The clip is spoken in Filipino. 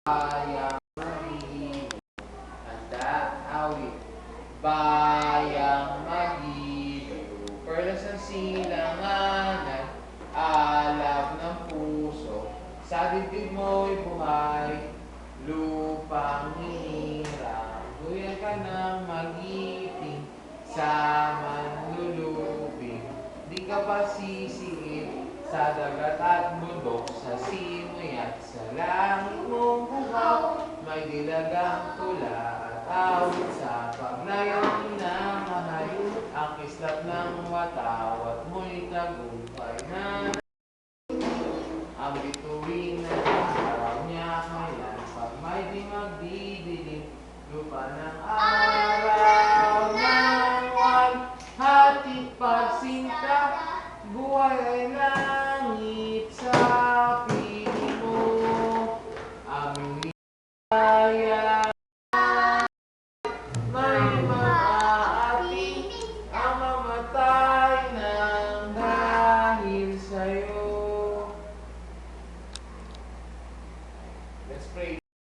Bayang mag-ibig, handa, awit. Bayang mag-ibig, perlas ng silanganan, alab ng puso. Sa dibdib mo'y buhay, lupang hinirang. Duyan ka ng magiting, sa manluluping. Di ka pa sisiit, sa dagat at bundok, sa simoy at sa langit mong buhaw. May dilagang tula at awit sa pagnayong minamahal. Ang kislap ng watawat mo'y tagumpay na ang bituin na araw niya kailan. Pag may di magdidilim, lupa ng araw ng wal. Hatid pagsinta, buhay ay langit sa piling mo. Aming ligaya, may maaari ang mamatay ng dahil sa'yo.